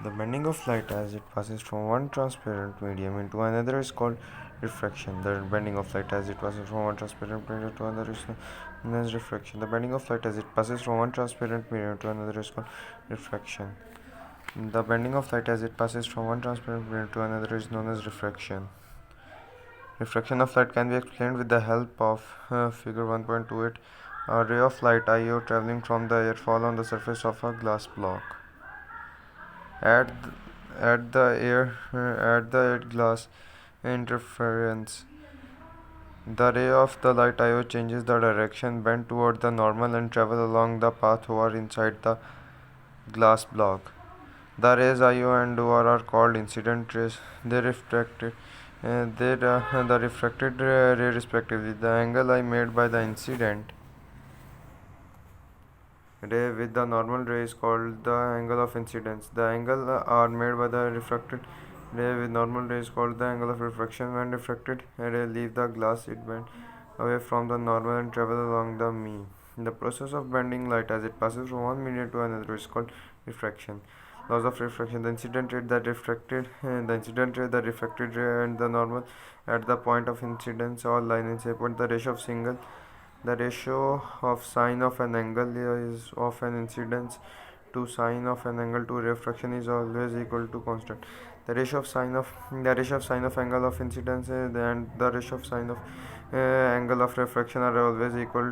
The bending of light as it passes from one transparent medium into another is called refraction. The bending of light as it passes from one transparent medium to another is known as refraction. The bending of light as it passes from one transparent medium to another is called refraction. The bending of light as it passes from one transparent medium to another is known as refraction. Refraction of light can be explained with the help of figure 1.28. A ray of light IO traveling from the air fall on the surface of a glass block. At at the air glass interference, the ray of the light IO changes the direction, bend toward the normal, and travel along the path OR inside the glass block. The rays IO and OR are called incident rays. They reflected the refracted ray respectively. The angle I made by the incident ray with the normal ray is called the angle of incidence. The angle are made by the refracted ray with normal ray is called the angle of refraction. When refracted ray leave the glass, it bends away from the normal and travel along the mean. The process of bending light as it passes from one medium to another is called refraction. Laws of refraction: the incident ray that refracted ray, and the normal at the point of incidence all line in same point. The ratio of sine of an angle is of an incidence to sine of an angle to refraction is always equal to constant. The ratio of sine of angle of incidence and the ratio of sine of angle of refraction are always equal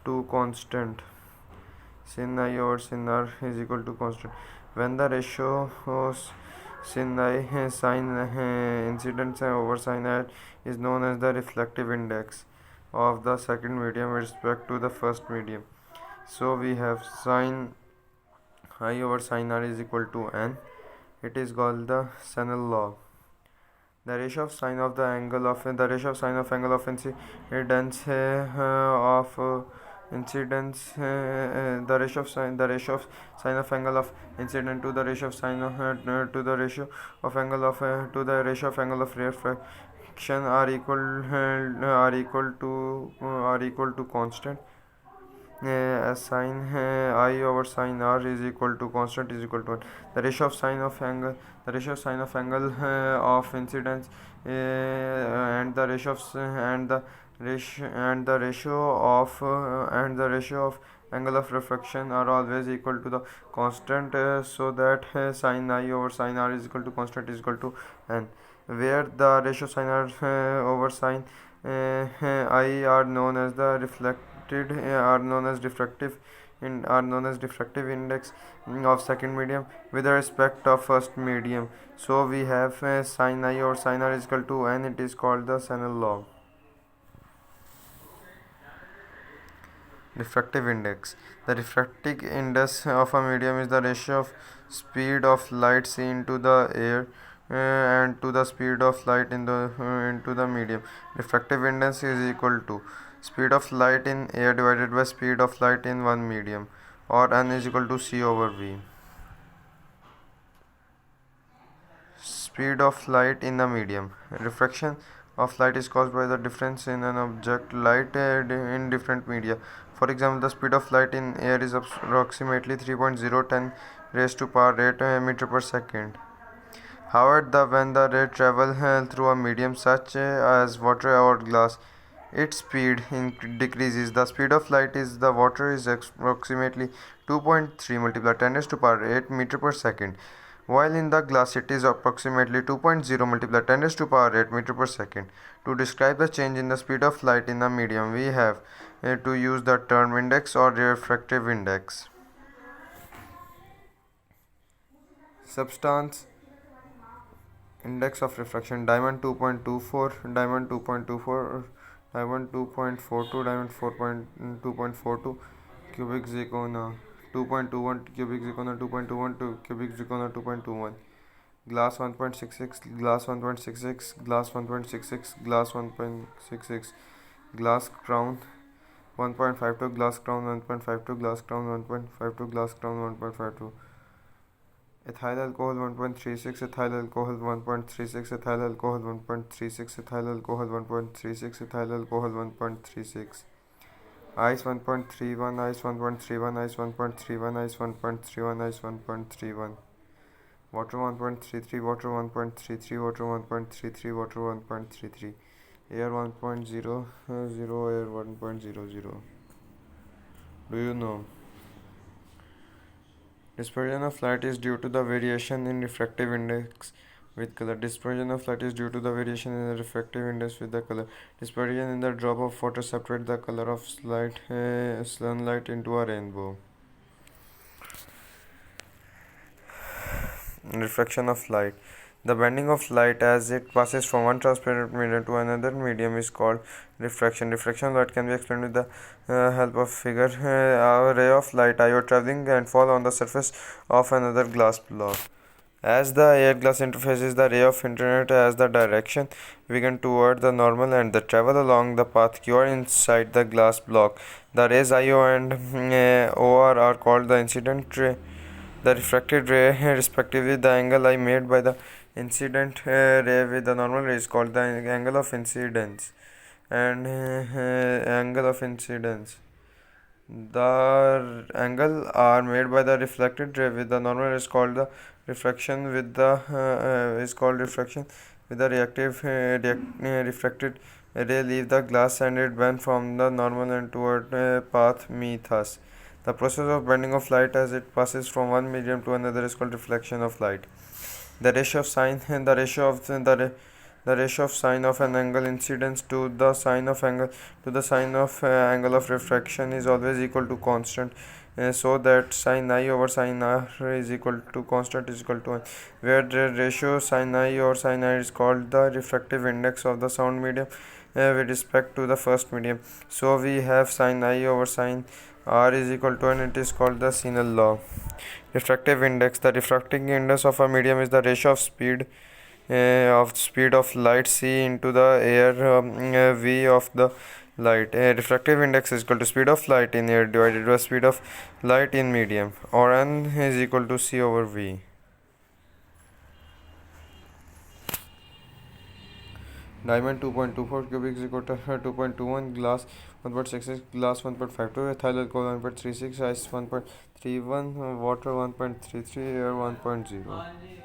to constant. Sin I over sin r is equal to constant. When the ratio sin I sine incidence over sine r is known as the reflective index of the second medium with respect to the first medium. So we have sine I over sine r is equal to n. It is called the Snell law. The ratio of sine of angle of incidence the ratio of sine of angle of incident to the ratio of sine of to the ratio of angle of to the ratio of angle of refraction are equal to constant. Sine I over sine r is equal to constant is equal to 1. The ratio of sine of angle of incidence and the ratio of angle of refraction are always equal to the constant, so that sine I over sine r is equal to constant is equal to n, where the ratio sine r over sine I are known as the are known as diffractive index of second medium with respect of first medium. So we have sin I or sin r is equal to n. It is called the Snell law. Refractive index: the refractive index of a medium is the ratio of speed of light seen to the air and to the speed of light into the medium. Refractive index is equal to speed of light in air divided by speed of light in one medium, or n is equal to c over v. Speed of light in a medium. Refraction of light is caused by the difference in an object light in different media. For example, the speed of light in air is approximately 3.010 raised to power 8 meter per second. However, when the ray travels through a medium such as water or glass, its speed decreases. The speed of light is the water is approximately 2.3 multiplied 10 raised to power 8 meter per second, while in the glass it is approximately 2.0 multiplied 10 raised to power 8 meter per second. To describe the change in the speed of light in a medium, we have to use the term index or refractive index. Substance index of refraction: diamond 2.24, diamond 2.24, diamond 2.42, diamond 2.42, cubic zirconia 2.21, cubic zirconia 2.21, cubic zirconia 2.21, glass 1.66, glass 1.66, glass 1.66, glass 1.66, glass crown 1.52, glass crown 1.52, glass crown 1.52, glass crown 1.52, ethyl alcohol 1.36, ethyl alcohol 1.36, ethyl alcohol 1.36, ethyl alcohol 1.36, ethyl alcohol 1.36, ice 1.31, ice 1.31, ice 1.31, ice 1.31, ice 1.31, water 1.33, water 1.33, water 1.33, water 1.33, air 1.00, air 1.00. Do you know? Dispersion of light is due to the variation in refractive index with color. Dispersion of light is due to the variation in the refractive index with the color. Dispersion in the drop of water separates the color of sunlight into a rainbow. Refraction of light. The bending of light as it passes from one transparent medium to another medium is called refraction. Refraction of light can be explained with the help of figure. A ray of light diode traveling and fall on the surface of another glass block. As the air glass interfaces the ray of internet as the direction begin toward the normal and the travel along the path QR inside the glass block. The rays IO and OR are called the incident ray, the refracted ray, respectively. The angle I made by the incident ray with the normal ray is called the angle of incidence and angle of incidence. The angle are made by the reflected ray with the normal ray is called the refraction with the is called refraction with the refracted ray leave the glass and it bend from the normal and toward path me thus. The process of bending of light as it passes from one medium to another is called reflection of light. The ratio of sine the ratio of sine of an angle incidence to the sine of angle of refraction is always equal to constant. So that sine I over sine r is equal to constant is equal to 1, where the ratio sine I or sine r is called the refractive index of the sound medium with respect to the first medium. So we have sine I over sine r is equal to, and it is called the Snell law. Refractive index. The refracting index of a medium is the ratio of speed of light c into the air v of the light. Refractive index is equal to speed of light in air divided by speed of light in medium, or n is equal to c over v. Diamond 2.24 cubic is equal to 2.21, glass 1.66, glass 1.52, ethyl alcohol 1.36, ice 1.31, water 1.33, air 1.0.